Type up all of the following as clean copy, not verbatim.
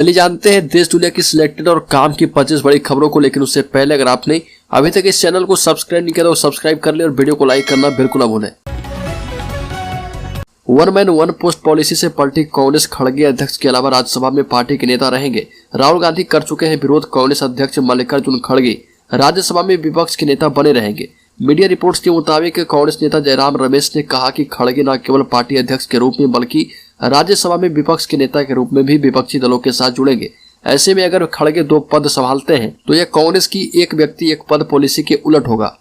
चलिए जानते हैं देश दुनिया की सिलेक्टेड और काम की 25 बड़ी खबरों को। लेकिन उससे पहले अगर आपने अभी तक इस चैनल को सब्सक्राइब नहीं किया तो सब्सक्राइब कर ले और वीडियो को लाइक करना बिल्कुल ना भूलें। One man one post policy से पलटी कांग्रेस। खड़गे अध्यक्ष के अलावा राज्यसभा में पार्टी के नेता रहेंगे। राहुल गांधी कर चुके हैं विरोध। कांग्रेस अध्यक्ष मल्लिकार्जुन खड़गे राज्यसभा में विपक्ष के नेता बने रहेंगे। मीडिया रिपोर्ट्स के मुताबिक कांग्रेस नेता जयराम रमेश ने कहा कि खड़गे न केवल पार्टी अध्यक्ष के रूप में बल्कि राज्यसभा में विपक्ष के नेता के रूप में भी विपक्षी दलों के साथ जुड़ेंगे। ऐसे में अगर खड़गे 2 पद संभालते हैं तो यह कांग्रेस की एक व्यक्ति एक पद पॉलिसी के उलट होगा।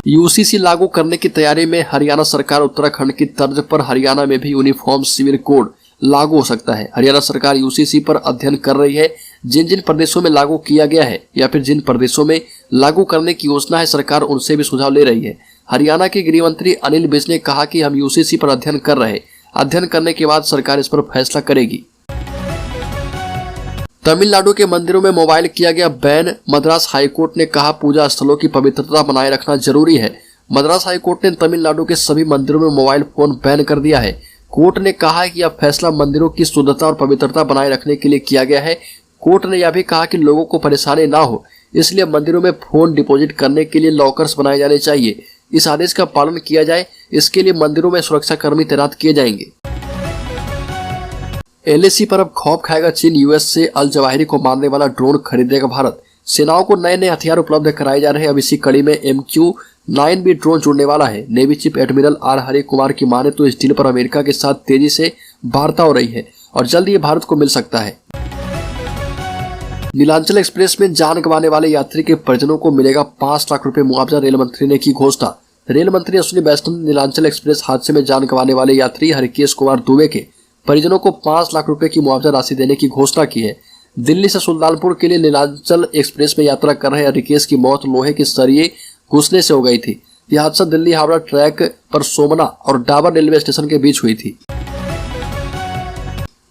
यूसीसी लागू करने की तैयारी में हरियाणा सरकार। उत्तराखंड की तर्ज पर हरियाणा में भी यूनिफॉर्म सिविल कोड लागू हो सकता है। हरियाणा सरकार यूसीसी पर अध्ययन कर रही है। जिन जिन प्रदेशों में लागू किया गया है या फिर जिन प्रदेशों में लागू करने की योजना है, सरकार उनसे भी सुझाव ले रही है। हरियाणा के गृह मंत्री अनिल विज ने कहा कि हम यूसीसी पर अध्ययन कर रहे हैं। अध्ययन करने के बाद सरकार इस पर फैसला करेगी। तमिलनाडु के मंदिरों में मोबाइल किया गया बैन। मद्रास हाईकोर्ट ने कहा पूजा स्थलों की पवित्रता बनाए रखना जरूरी है। मद्रास हाईकोर्ट ने तमिलनाडु के सभी मंदिरों में मोबाइल फोन बैन कर दिया है। कोर्ट ने कहा है कि यह फैसला मंदिरों की शुद्धता और पवित्रता बनाए रखने के लिए किया गया है। कोर्ट ने यह भी कहा कि लोगों को परेशानी ना हो, इसलिए मंदिरों में फोन डिपॉजिट करने के लिए लॉकर्स बनाए जाने चाहिए। इस आदेश का पालन किया जाए, इसके लिए मंदिरों में सुरक्षा कर्मी तैनात किए जाएंगे। एलएसी पर अब खौफ खाएगा चीन। यूएस से अल जवाहिरी को मारने वाला ड्रोन खरीदेगा भारत। सेनाओं को नए नए हथियार उपलब्ध कराए जा रहे हैं। अब इसी कड़ी में MQ-9 भी ड्रोन जुड़ने वाला है। नेवी चीफ एडमिरल आर हरे कुमार की माने तो इस डील पर अमेरिका के साथ तेजी से वार्ता हो रही है और जल्द ये भारत को मिल सकता है। नीलांचल एक्सप्रेस में जान गंवाने वाले यात्री के परिजनों को मिलेगा 5 लाख रुपए मुआवजा। रेल मंत्री ने की घोषणा। रेल मंत्री अश्विनी वैष्णव ने नीलांचल एक्सप्रेस हादसे में जान गंवाने वाले यात्री हरिकेश कुमार दुबे के परिजनों को 5 लाख रुपए की मुआवजा राशि देने की घोषणा की है। दिल्ली से सुल्तानपुर के लिए नीलांचल एक्सप्रेस में यात्रा कर रहे हरिकेश की मौत लोहे के सरिये घुसने से हो गई थी। यह हादसा दिल्ली हावड़ा ट्रैक पर सोमना और डाबर रेलवे स्टेशन के बीच हुई थी।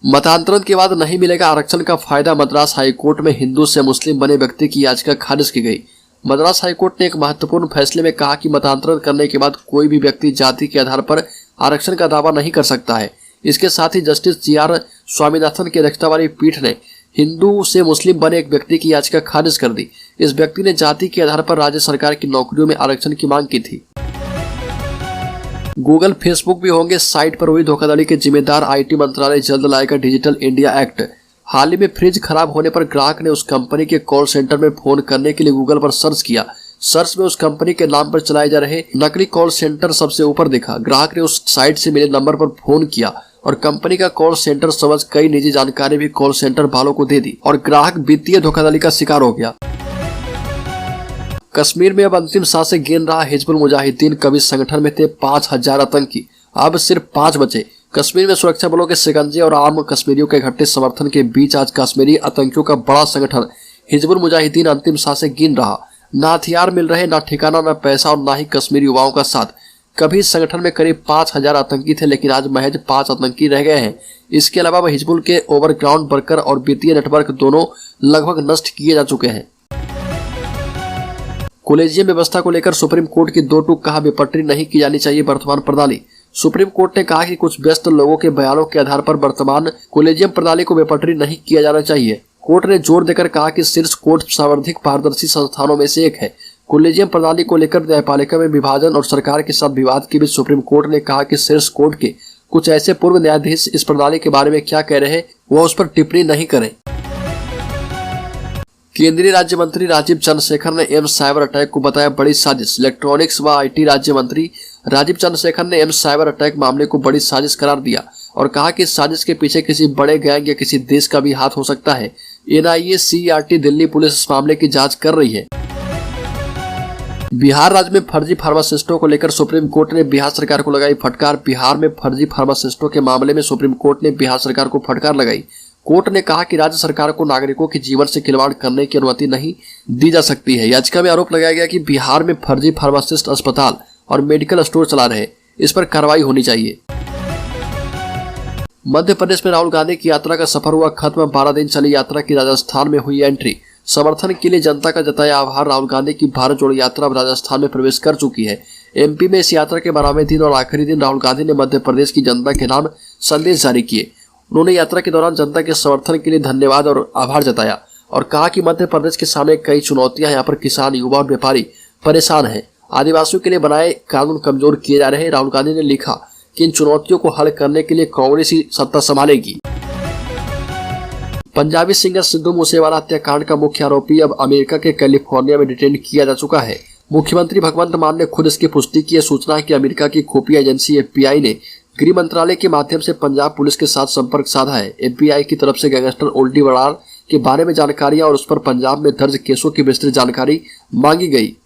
मतांतरण के बाद नहीं मिलेगा आरक्षण का फायदा। मद्रास हाईकोर्ट में हिंदू से मुस्लिम बने व्यक्ति की याचिका खारिज की गई। मद्रास हाईकोर्ट ने एक महत्वपूर्ण फैसले में कहा कि मतांतरण करने के बाद कोई भी व्यक्ति जाति के आधार पर आरक्षण का दावा नहीं कर सकता है। इसके साथ ही जस्टिस GR स्वामीनाथन की अध्यक्षता वाली पीठ ने हिंदू से मुस्लिम बने एक व्यक्ति की याचिका खारिज कर दी। इस व्यक्ति ने जाति के आधार पर राज्य सरकार की नौकरियों में आरक्षण की मांग की थी। गूगल फेसबुक भी होंगे साइट पर हुई धोखाधड़ी के जिम्मेदार। IT मंत्रालय जल्द लाएगा डिजिटल इंडिया एक्ट। हाल ही में फ्रिज खराब होने पर ग्राहक ने उस कंपनी के कॉल सेंटर में फोन करने के लिए गूगल पर सर्च किया। सर्च में उस कंपनी के नाम पर चलाए जा रहे नकली कॉल सेंटर सबसे ऊपर दिखा। ग्राहक ने उस साइट से मिले नंबर पर फोन किया और कंपनी का कॉल सेंटर समझ कई निजी जानकारी भी कॉल सेंटर वालों को दे दी और ग्राहक वित्तीय धोखाधड़ी का शिकार हो गया। कश्मीर में अब अंतिम सांसें गिन रहा हिजबुल मुजाहिदीन। कभी संगठन में थे 5000 आतंकी, अब सिर्फ 5 बचे। कश्मीर में सुरक्षा बलों के शिकंजे और आम कश्मीरियों के घटे समर्थन के बीच आज कश्मीरी आतंकियों का बड़ा संगठन हिजबुल मुजाहिदीन अंतिम सांसें गिन रहा। न हथियार मिल रहे, न ठिकाना, न पैसा और न ही कश्मीरी युवाओं का साथ। कभी इस संगठन में करीब 5000 आतंकी थे, लेकिन आज महज 5 आतंकी रह गए हैं। इसके अलावा हिजबुल के ओवरग्राउंड वर्कर और वित्तीय नेटवर्क दोनों लगभग नष्ट किए जा चुके हैं। कॉलेजियम व्यवस्था को लेकर सुप्रीम कोर्ट की 2 टूक। कहा बेपटरी नहीं की जानी चाहिए वर्तमान प्रणाली। सुप्रीम कोर्ट ने कहा कि कुछ व्यस्त लोगों के बयानों के आधार पर वर्तमान कॉलेजियम प्रणाली को बेपटरी नहीं किया जाना चाहिए। कोर्ट ने जोर देकर कहा कि शीर्ष कोर्ट सर्वाधिक पारदर्शी संस्थानों में से एक है। कॉलेजियम प्रणाली को लेकर न्यायपालिका में विभाजन और सरकार के साथ विवाद के बीच सुप्रीम कोर्ट ने कहा कि शीर्ष कोर्ट के कुछ ऐसे पूर्व न्यायाधीश इस प्रणाली के बारे में क्या कह रहे हैं वह उस पर टिप्पणी नहीं करें। केंद्रीय राज्य मंत्री राजीव चंद्रशेखर ने एम्स साइबर अटैक को बताया बड़ी साजिश। इलेक्ट्रॉनिक्स व IT राज्य मंत्री राजीव चंद्रशेखर ने एम्स साइबर अटैक मामले को बड़ी साजिश करार दिया और कहा कि इस साजिश के पीछे किसी बड़े गैंग या किसी देश का भी हाथ हो सकता है। NIA, CERT, दिल्ली पुलिस इस मामले की जांच कर रही है। बिहार राज्य में फर्जी फार्मासिस्टों को लेकर सुप्रीम कोर्ट ने बिहार सरकार को लगाई फटकार। बिहार में फर्जी फार्मासिस्टों के मामले में सुप्रीम कोर्ट ने बिहार सरकार को फटकार लगाई। कोर्ट ने कहा कि राज्य सरकार को नागरिकों के जीवन से खिलवाड़ करने की अनुमति नहीं दी जा सकती है। याचिका में आरोप लगाया गया कि बिहार में फर्जी फार्मासिस्ट अस्पताल और मेडिकल स्टोर चला रहे, इस पर कार्रवाई होनी चाहिए। मध्य प्रदेश में राहुल गांधी की यात्रा का सफर हुआ खत्म। 12 दिन चली यात्रा की राजस्थान में हुई एंट्री। समर्थन के लिए जनता का जताया आभार। राहुल गांधी की भारत जोड़ो यात्रा अब राजस्थान में प्रवेश कर चुकी है। MP में इस यात्रा के 12वें दिन और आखिरी दिन राहुल गांधी ने मध्य प्रदेश की जनता के नाम संदेश जारी किए। उन्होंने यात्रा के दौरान जनता के समर्थन के लिए धन्यवाद और आभार जताया और कहा कि मध्य प्रदेश के सामने कई चुनौतियां हैं। यहाँ पर किसान, युवा और व्यापारी परेशान हैं। आदिवासियों के लिए बनाए कानून कमजोर किए जा रहे हैं। राहुल गांधी ने लिखा कि इन चुनौतियों को हल करने के लिए कांग्रेस ही सत्ता संभालेगी। पंजाबी सिंगर सिद्धू मूसेवाला हत्याकांड का मुख्य आरोपी अब अमेरिका के कैलिफोर्निया में डिटेन किया जा चुका है। मुख्यमंत्री भगवंत मान ने खुद इसकी पुष्टि की है। सूचना है कि अमेरिका की खुफिया एजेंसी FBI ने गृह मंत्रालय के माध्यम से पंजाब पुलिस के साथ संपर्क साधा है। FBI की तरफ से गैंगस्टर ओल्डी वड़ार के बारे में जानकारियां और उस पर पंजाब में दर्ज केसों की विस्तृत जानकारी मांगी गई।